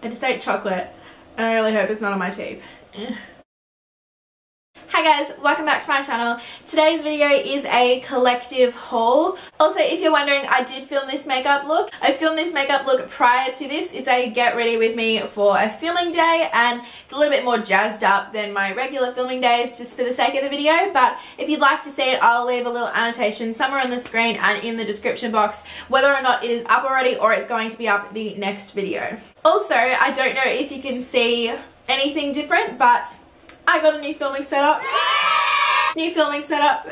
I just ate chocolate and I really hope it's not on my teeth. Hi guys, welcome back to my channel. Today's video is a collective haul. Also, if you're wondering, I did film this makeup look. I filmed this makeup look prior to this. It's a get ready with me for a filming day, and it's a little bit more jazzed up than my regular filming days just for the sake of the video. But if you'd like to see it, I'll leave a little annotation somewhere on the screen and in the description box whether or not it is up already or it's going to be up the next video. Also, I don't know if you can see anything different, but I got a new filming setup. New filming setup.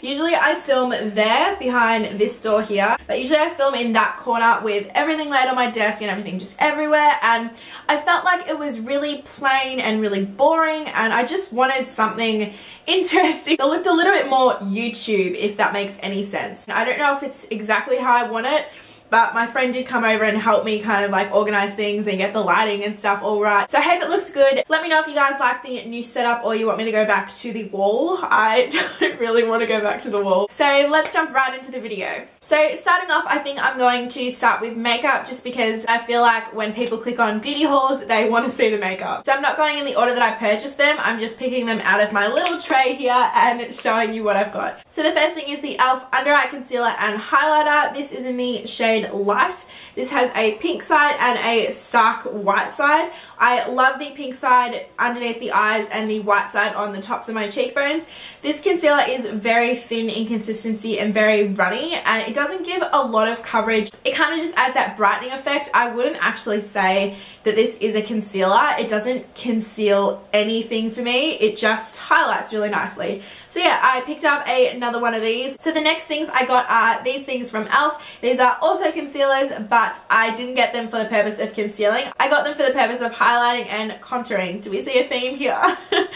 Usually I film there behind this door here, but usually I film in that corner with everything laid on my desk and everything just everywhere, and I felt like it was really plain and really boring, and I just wanted something interesting that looked a little bit more YouTube, if that makes any sense. I don't know if it's exactly how I want it, but my friend did come over and help me kind of like organize things and get the lighting and stuff all right. So I hope it looks good. Let me know if you guys like the new setup or you want me to go back to the wall. I don't really want to go back to the wall. So let's jump right into the video. So starting off, I think I'm going to start with makeup just because I feel like when people click on beauty hauls, they want to see the makeup. So I'm not going in the order that I purchased them. I'm just picking them out of my little tray here and showing you what I've got. So the first thing is the e.l.f. Under Eye Concealer and Highlighter. This is in the shade Light. This has a pink side and a stark white side. I love the pink side underneath the eyes and the white side on the tops of my cheekbones. This concealer is very thin in consistency and very runny, and it doesn't give a lot of coverage. It kind of just adds that brightening effect. I wouldn't actually say that this is a concealer. It doesn't conceal anything for me. It just highlights really nicely. So yeah, I picked up another one of these. So the next things I got are these things from e.l.f. These are also concealers, but I didn't get them for the purpose of concealing. I got them for the purpose of highlighting and contouring. Do we see a theme here?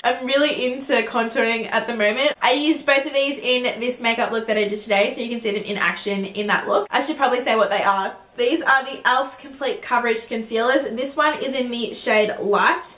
I'm really into contouring at the moment. I used both of these in this makeup look that I did today, so you can see them in action in that look. I should probably say what they are. These are the e.l.f. Complete Coverage Concealers. This one is in the shade Light,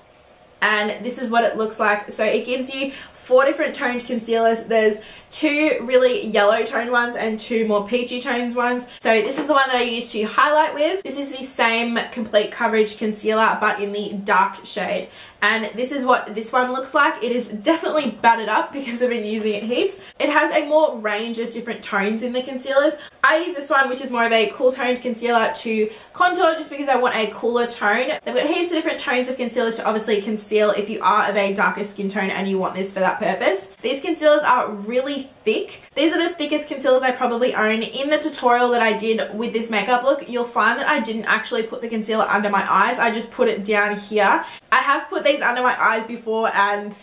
and this is what it looks like. So it gives you 4 different toned concealers. There's 2 really yellow toned ones and 2 more peachy toned ones. So this is the one that I used to highlight with. This is the same Complete Coverage Concealer but in the dark shade. And this is what this one looks like. It is definitely battered up because I've been using it heaps. It has a more range of different tones in the concealers. I use this one, which is more of a cool toned concealer, to contour just because I want a cooler tone. They've got heaps of different tones of concealers to obviously conceal if you are of a darker skin tone and you want this for that purpose. These concealers are really thick. These are the thickest concealers I probably own. In the tutorial that I did with this makeup look, you'll find that I didn't actually put the concealer under my eyes. I just put it down here. I have put these under my eyes before and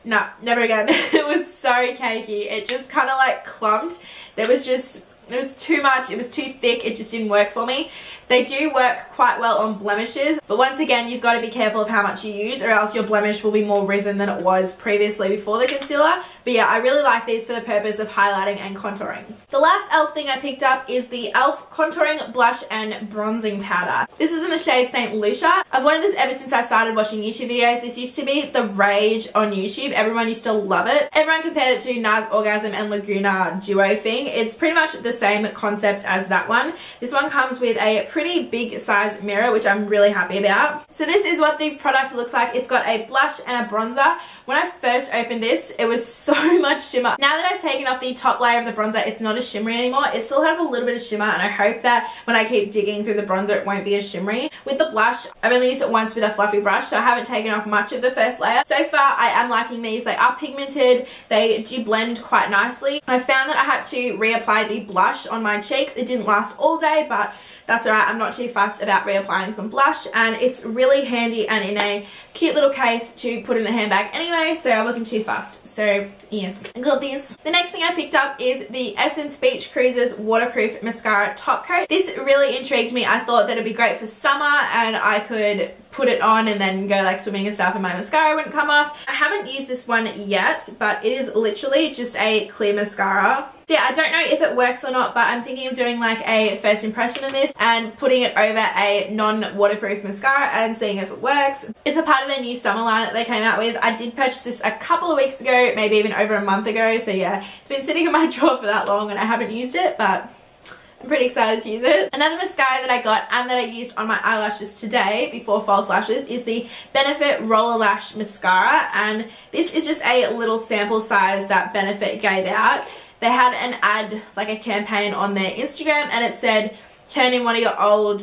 no, never again. It was so cakey. It just kind of like clumped. It was too much. It was too thick. It just didn't work for me. They do work quite well on blemishes, but once again, you've got to be careful of how much you use, or else your blemish will be more risen than it was previously before the concealer. But yeah, I really like these for the purpose of highlighting and contouring. The last e.l.f. thing I picked up is the e.l.f. Contouring Blush and Bronzing Powder. This is in the shade St. Lucia. I've wanted this ever since I started watching YouTube videos. This used to be the rage on YouTube. Everyone used to love it. Everyone compared it to NARS Orgasm and Laguna duo thing. It's pretty much the same concept as that one. This one comes with a pretty big size mirror, which I'm really happy about. So this is what the product looks like. It's got a blush and a bronzer. When I first opened this, it was so much shimmer. Now that I've taken off the top layer of the bronzer, it's not as shimmery anymore. It still has a little bit of shimmer, and I hope that when I keep digging through the bronzer, it won't be as shimmery. With the blush, I've only used it once with a fluffy brush, so I haven't taken off much of the first layer. So far, I am liking these. They are pigmented. They do blend quite nicely. I found that I had to reapply the blush on my cheeks. It didn't last all day, but that's alright. I'm not too fussed about reapplying some blush, and it's really handy and in a cute little case to put in the handbag anyway, so I wasn't too fussed. So yes, I got this. The next thing I picked up is the Essence Beach Cruisers Waterproof Mascara Top Coat. This really intrigued me. I thought that it'd be great for summer and I could put it on and then go like swimming and stuff and my mascara wouldn't come off. I haven't used this one yet, but it is literally just a clear mascara. So yeah, I don't know if it works or not, but I'm thinking of doing like a first impression of this and putting it over a non-waterproof mascara and seeing if it works. It's a part of their new summer line that they came out with. I did purchase this a couple of weeks ago, maybe even over a month ago. So yeah, it's been sitting in my drawer for that long and I haven't used it, but I'm pretty excited to use it. Another mascara that I got and that I used on my eyelashes today before false lashes is the Benefit Roller Lash Mascara, and this is just a little sample size that Benefit gave out. They had an ad, like a campaign on their Instagram, and it said turn in one of your old,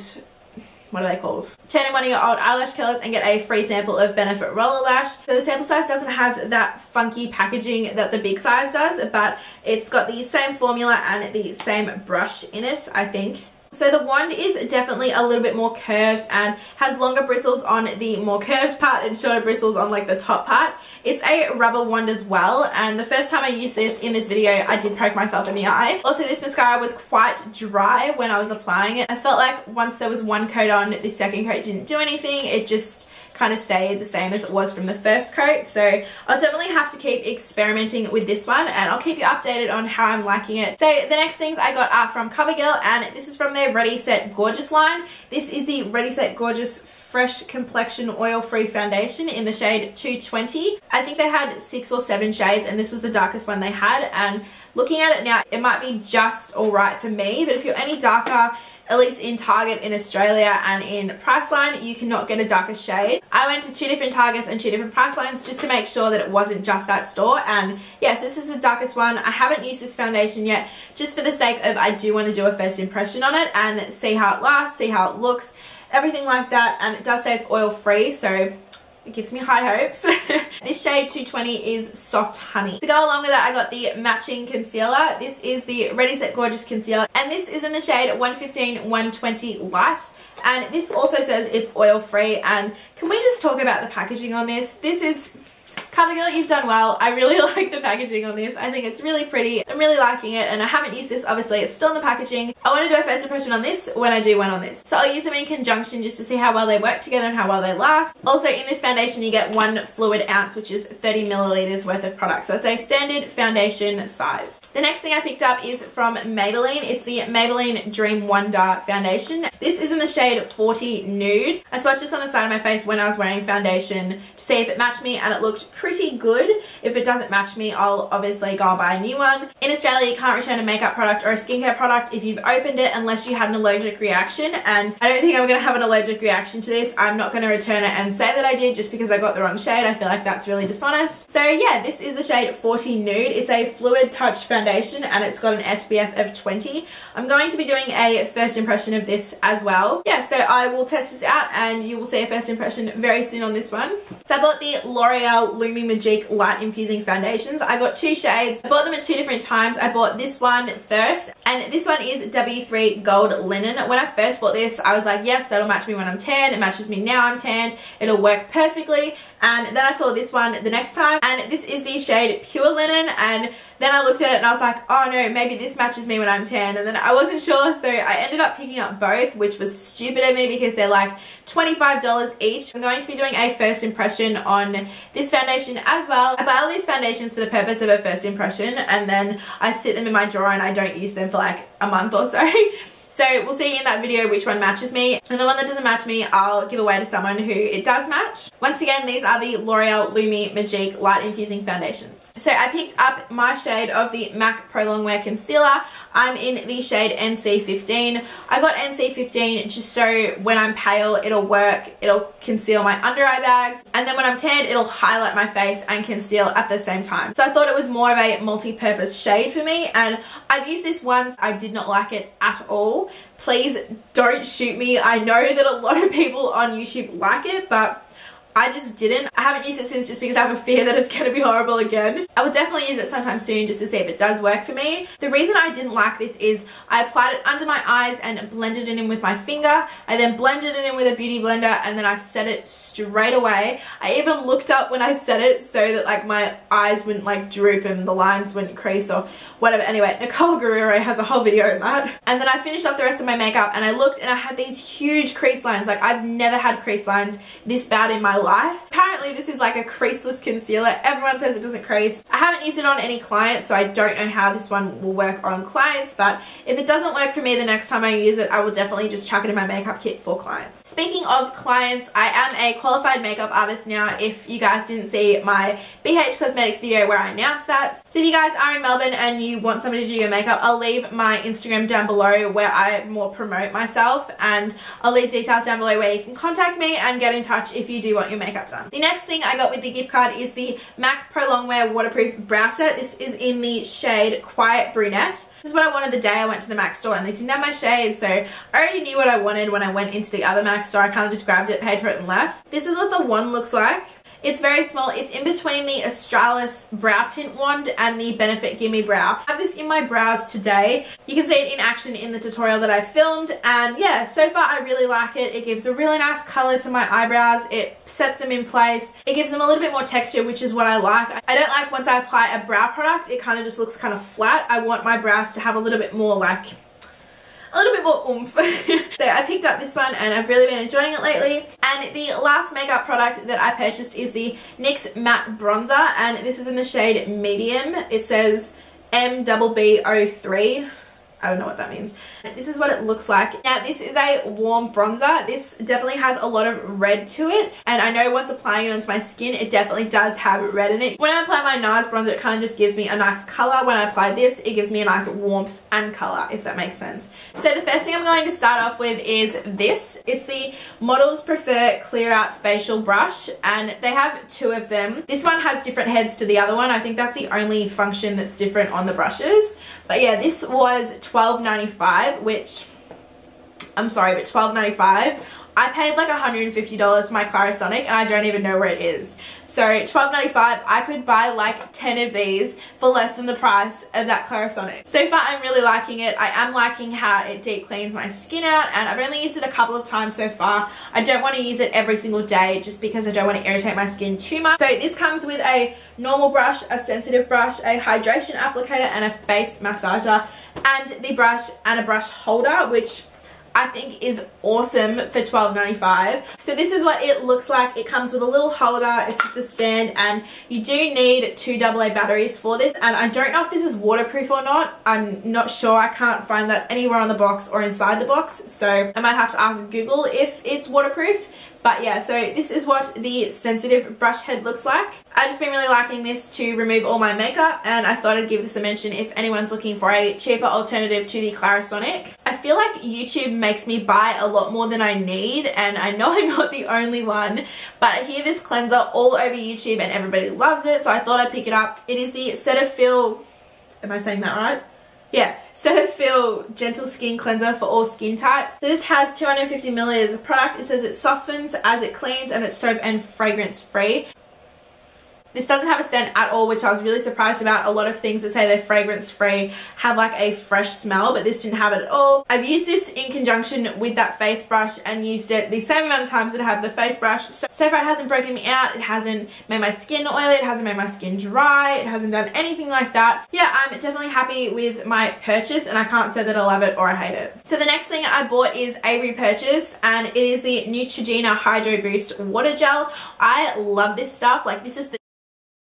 what are they called? Turn in one of your old eyelash curlers and get a free sample of Benefit Roller Lash. So the sample size doesn't have that funky packaging that the big size does, but it's got the same formula and the same brush in it, I think. So the wand is definitely a little bit more curved and has longer bristles on the more curved part and shorter bristles on like the top part. It's a rubber wand as well, and the first time I used this in this video I did poke myself in the eye. Also, this mascara was quite dry when I was applying it. I felt like once there was one coat on, the second coat didn't do anything. It just kind of stayed the same as it was from the first coat. So I'll definitely have to keep experimenting with this one, and I'll keep you updated on how I'm liking it. So the next things I got are from Covergirl, and this is from their Ready Set Gorgeous line. This is the Ready Set Gorgeous Fresh Complexion Oil Free Foundation in the shade 220. I think they had 6 or 7 shades, and this was the darkest one they had, and looking at it now, it might be just alright for me, but if you're any darker, at least in Target in Australia and in Priceline, you cannot get a darker shade. I went to 2 different Targets and 2 different Pricelines just to make sure that it wasn't just that store, and yes, this is the darkest one. I haven't used this foundation yet, just for the sake of I do want to do a first impression on it and see how it lasts, see how it looks, everything like that, and it does say it's oil free, so it gives me high hopes. This shade 220 is Soft Honey. To go along with that, I got the matching concealer. This is the Ready Set Gorgeous Concealer, and this is in the shade 115-120 Light. And this also says it's oil free, and can we just talk about the packaging on this? This is Covergirl, you've done well. I really like the packaging on this. I think it's really pretty. I'm really liking it, and I haven't used this, obviously. It's still in the packaging. I want to do a first impression on this when I do one on this. So I'll use them in conjunction just to see how well they work together and how well they last. Also, in this foundation, you get 1 fluid ounce, which is 30 milliliters worth of product. So it's a standard foundation size. The next thing I picked up is from Maybelline. It's the Maybelline Dream Wonder Foundation. This is in the shade 40 Nude. I swatched this on the side of my face when I was wearing foundation to see if it matched me, and it looked pretty good. If it doesn't match me, I'll obviously go and buy a new one. In Australia, you can't return a makeup product or a skincare product if you've opened it unless you had an allergic reaction, and I don't think I'm going to have an allergic reaction to this. I'm not going to return it and say that I did just because I got the wrong shade. I feel like that's really dishonest. So yeah, this is the shade 40 Nude. It's a fluid touch foundation, and it's got an SPF of 20. I'm going to be doing a first impression of this as well. Yeah, so I will test this out and you will see a first impression very soon on this one. So I bought the L'Oreal Lumi Magique Light Infusing Foundations. I got 2 shades. I bought them at 2 different times. I bought this one first, and this one is W3 Gold Linen. When I first bought this, I was like, yes, that'll match me when I'm tan. It matches me now I'm tanned. It'll work perfectly. And then I saw this one the next time, and this is the shade Pure Linen, and then I looked at it and I was like, oh no, maybe this matches me when I'm tan, and then I wasn't sure, so I ended up picking up both, which was stupid of me because they're like $25 each. I'm going to be doing a first impression on this foundation as well. I buy all these foundations for the purpose of a first impression, and then I sit them in my drawer and I don't use them for like a month or so. So we'll see in that video which one matches me, and the one that doesn't match me I'll give away to someone who it does match. Once again, these are the L'Oreal Lumi Magique Light Infusing Foundations. So I picked up my shade of the MAC Pro Longwear Concealer. I'm in the shade NC15. I got NC15 just so when I'm pale it'll work, it'll conceal my under eye bags, and then when I'm tanned it'll highlight my face and conceal at the same time. So I thought it was more of a multi-purpose shade for me, and I've used this once. I did not like it at all. Please don't shoot me. I know that a lot of people on YouTube like it, but I just didn't. I haven't used it since just because I have a fear that it's going to be horrible again. I will definitely use it sometime soon just to see if it does work for me. The reason I didn't like this is I applied it under my eyes and blended it in with my finger. I then blended it in with a beauty blender, and then I set it straight away. I even looked up when I set it so that like my eyes wouldn't like droop and the lines wouldn't crease or whatever. Anyway, Nicole Guerrero has a whole video on that. And then I finished off the rest of my makeup and I looked and I had these huge crease lines. Like I've never had crease lines this bad in my life. Apparently this is like a creaseless concealer. Everyone says it doesn't crease. I haven't used it on any clients, so I don't know how this one will work on clients, but if it doesn't work for me the next time I use it, I will definitely just chuck it in my makeup kit for clients. Speaking of clients, I am a qualified makeup artist now, if you guys didn't see my BH Cosmetics video where I announced that. So if you guys are in Melbourne and you want somebody to do your makeup, I'll leave my Instagram down below where I more promote myself, and I'll leave details down below where you can contact me and get in touch if you do want your makeup done. The next thing I got with the gift card is the MAC Pro Longwear Waterproof Brow Set. This is in the shade Quiet Brunette. This is what I wanted the day I went to the MAC store, and they didn't have my shade, so I already knew what I wanted when I went into the other MAC store. I kind of just grabbed it, paid for it and left. This is what the wand looks like. It's very small. It's in between the Australis Brow Tint Wand and the Benefit Gimme Brow. I have this in my brows today. You can see it in action in the tutorial that I filmed, and yeah, so far I really like it. It gives a really nice color to my eyebrows. It sets them in place. It gives them a little bit more texture, which is what I like. I don't like once I apply a brow product, it kind of just looks kind of flat. I want my brows to have a little bit more like a little bit more oomph. So I picked up this one and I've really been enjoying it lately. And the last makeup product that I purchased is the NYX Matte Bronzer, and this is in the shade Medium. It says MBB03. I don't know what that means. This is what it looks like. Now this is a warm bronzer. This definitely has a lot of red to it, and I know once applying it onto my skin it definitely does have red in it. When I apply my NARS bronzer it kind of just gives me a nice colour. When I apply this it gives me a nice warmth and colour, if that makes sense. So the first thing I'm going to start off with is this. It's the Models Prefer Clear Out Facial Brush, and they have two of them. This one has different heads to the other one. I think that's the only function that's different on the brushes. But yeah, this was $12.95, which, I'm sorry, but $12.95. I paid like $150 for my Clarisonic and I don't even know where it is. So $12.95, I could buy like 10 of these for less than the price of that Clarisonic. So far I'm really liking it. I am liking how it deep cleans my skin out, and I've only used it a couple of times so far. I don't want to use it every single day just because I don't want to irritate my skin too much. So this comes with a normal brush, a sensitive brush, a hydration applicator and a face massager, and the brush and a brush holder, which I think is awesome for $12.95. So this is what it looks like. It comes with a little holder. It's just a stand, and you do need 2 AA batteries for this, and I don't know if this is waterproof or not. I'm not sure. I can't find that anywhere on the box or inside the box, so I might have to ask Google if it's waterproof. But yeah, so this is what the sensitive brush head looks like. I've just been really liking this to remove all my makeup, and I thought I'd give this a mention if anyone's looking for a cheaper alternative to the Clarisonic. I feel like YouTube makes me buy a lot more than I need, and I know I'm not the only one, but I hear this cleanser all over YouTube and everybody loves it, so I thought I'd pick it up. It is the Cetaphil, am I saying that right? Yeah, Cetaphil Gentle Skin Cleanser for all skin types. So this has 250 milliliters of product. It says it softens as it cleans and it's soap and fragrance free. This doesn't have a scent at all, which I was really surprised about. A lot of things that say they're fragrance free have like a fresh smell, but this didn't have it at all. I've used this in conjunction with that face brush and used it the same amount of times that I have the face brush. So far it hasn't broken me out, it hasn't made my skin oily, it hasn't made my skin dry, it hasn't done anything like that. Yeah, I'm definitely happy with my purchase, and I can't say that I love it or I hate it. So the next thing I bought is a repurchase, and it is the Neutrogena Hydro Boost Water Gel. I love this stuff. Like, this is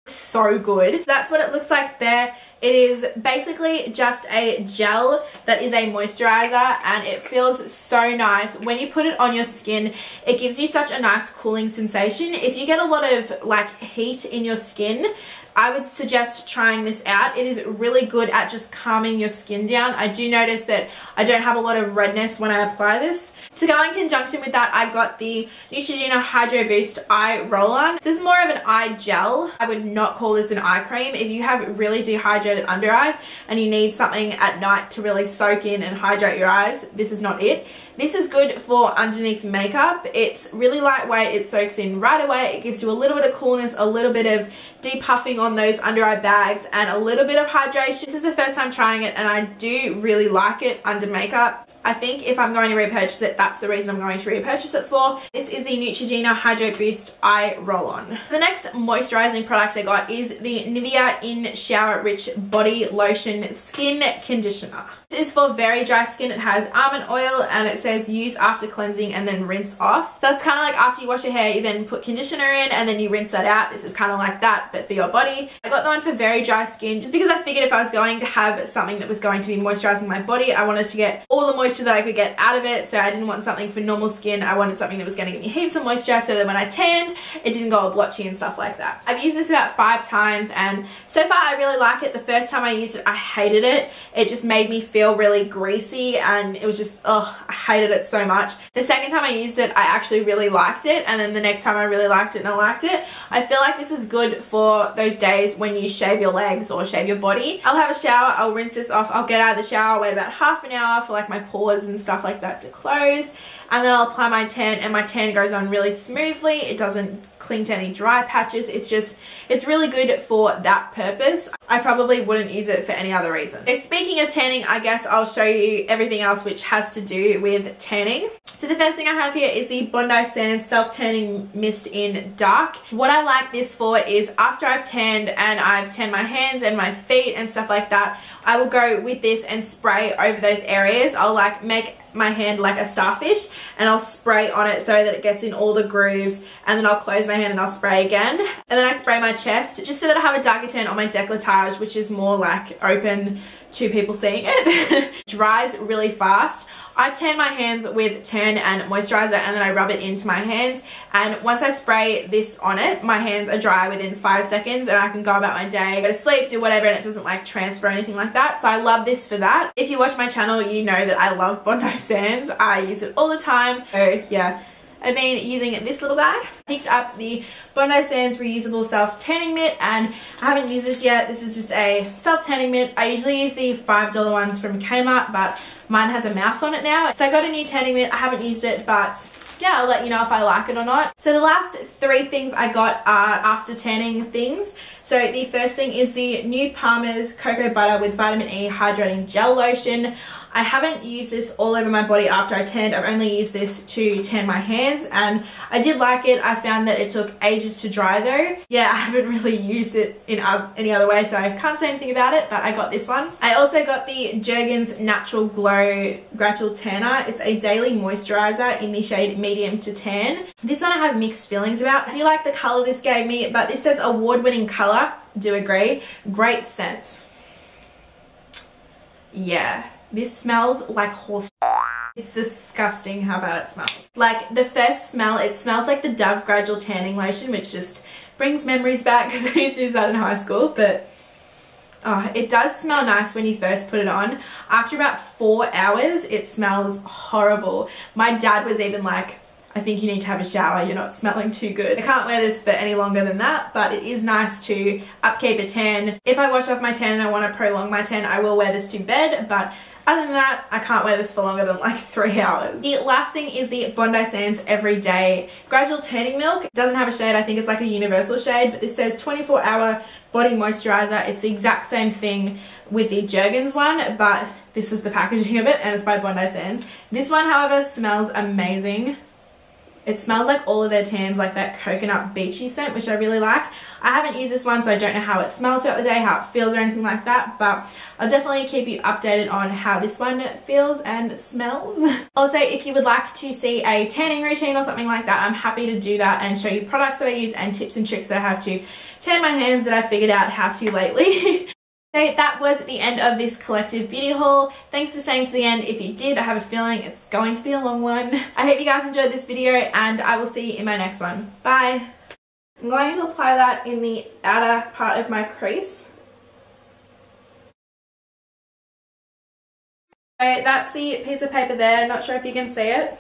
so good. That's what it looks like there. It is basically just a gel that is a moisturizer, and it feels so nice. When you put it on your skin, it gives you such a nice cooling sensation. If you get a lot of like heat in your skin, I would suggest trying this out. It is really good at just calming your skin down. I do notice that I don't have a lot of redness when I apply this. To go in conjunction with that, I got the Neutrogena Hydro Boost Eye Roll-On. This is more of an eye gel. I would not call this an eye cream. If you have really dehydrated under eyes and you need something at night to really soak in and hydrate your eyes, this is not it. This is good for underneath makeup. It's really lightweight. It soaks in right away. It gives you a little bit of coolness, a little bit of depuffing on those under eye bags, and a little bit of hydration. This is the first time trying it, and I do really like it under makeup. I think if I'm going to repurchase it, that's the reason I'm going to repurchase it for. This is the Neutrogena Hydro Boost Eye Roll-On. The next moisturizing product I got is the Nivea In Shower Rich Body Lotion Skin Conditioner. This is for very dry skin. It has almond oil and it says use after cleansing and then rinse off. So it's kind of like after you wash your hair, you then put conditioner in and then you rinse that out. This is kind of like that, but for your body. I got the one for very dry skin just because I figured if I was going to have something that was going to be moisturizing my body, I wanted to get all the moisture that I could get out of it. So I didn't want something for normal skin. I wanted something that was going to give me heaps of moisture so that when I tanned, it didn't go all blotchy and stuff like that. I've used this about 5 times and so far I really like it. The first time I used it, I hated it. It just made me feel really greasy and it was just, oh, I hated it so much. The second time I used it, I actually really liked it, and then the next time I really liked it and I liked it. I feel like this is good for those days when you shave your legs or shave your body. I'll have a shower, I'll rinse this off, I'll get out of the shower, wait about half an hour for like my pores and stuff like that to close, and then I'll apply my tan, and my tan goes on really smoothly. It doesn't cling to any dry patches. It's really good for that purpose. I probably wouldn't use it for any other reason. Okay, speaking of tanning, I guess I'll show you everything else which has to do with tanning. So the first thing I have here is the Bondi Sands Self Tanning Mist in Dark. What I like this for is after I've tanned and I've tanned my hands and my feet and stuff like that, I will go with this and spray over those areas. I'll like make my hand like a starfish and I'll spray on it so that it gets in all the grooves, and then I'll close my hand and I'll spray again, and then I spray my chest just so that I have a darker tan on my décolletage, which is more like open to people seeing it. Dries really fast. I tan my hands with tan and moisturizer and then I rub it into my hands, and once I spray this on it, my hands are dry within 5 seconds and I can go about my day, go to sleep, do whatever, and it doesn't like transfer or anything like that. So I love this for that. If you watch my channel, you know that I love Bondi Sands. I use it all the time. So yeah, I've been using this little guy. I picked up the Bondi Sands reusable self tanning mitt and I haven't used this yet. This is just a self tanning mitt. I usually use the $5 ones from Kmart, but mine has a mouth on it now. So I got a new tanning mitt. I haven't used it, but yeah, I'll let you know if I like it or not. So the last 3 things I got are after tanning things. So the first thing is the Nude Palmer's Cocoa Butter with Vitamin E Hydrating Gel Lotion. I haven't used this all over my body after I tanned. I've only used this to tan my hands and I did like it. I found that it took ages to dry though. Yeah, I haven't really used it in any other way, so I can't say anything about it, but I got this one. I also got the Jergens Natural Glow Gradual Tanner. It's a daily moisturizer in the shade medium to tan. This one I have mixed feelings about. I do like the color this gave me, but this says award-winning color. Do agree. Great scent. Yeah. This smells like horse. It's disgusting how bad it smells. Like the first smell, it smells like the Dove Gradual Tanning Lotion, which just brings memories back because I used to use that in high school. But oh, it does smell nice when you first put it on. After about 4 hours, it smells horrible. My dad was even like, I think you need to have a shower, you're not smelling too good. I can't wear this for any longer than that, but it is nice to upkeep a tan. If I wash off my tan and I want to prolong my tan, I will wear this to bed, but other than that, I can't wear this for longer than like 3 hours. The last thing is the Bondi Sands Everyday Gradual Tanning Milk. It doesn't have a shade, I think it's like a universal shade, but this says 24-hour body moisturizer. It's the exact same thing with the Jergens one, but this is the packaging of it and it's by Bondi Sands. This one, however, smells amazing. It smells like all of their tans, like that coconut beachy scent, which I really like. I haven't used this one, so I don't know how it smells throughout the day, how it feels or anything like that, but I'll definitely keep you updated on how this one feels and smells. Also, if you would like to see a tanning routine or something like that, I'm happy to do that and show you products that I use and tips and tricks that I have to tan my hands that I figured out how to lately. So that was the end of this collective beauty haul. Thanks for staying to the end. If you did, I have a feeling it's going to be a long one. I hope you guys enjoyed this video and I will see you in my next one. Bye! I'm going to apply that in the outer part of my crease. So that's the piece of paper there. Not sure if you can see it.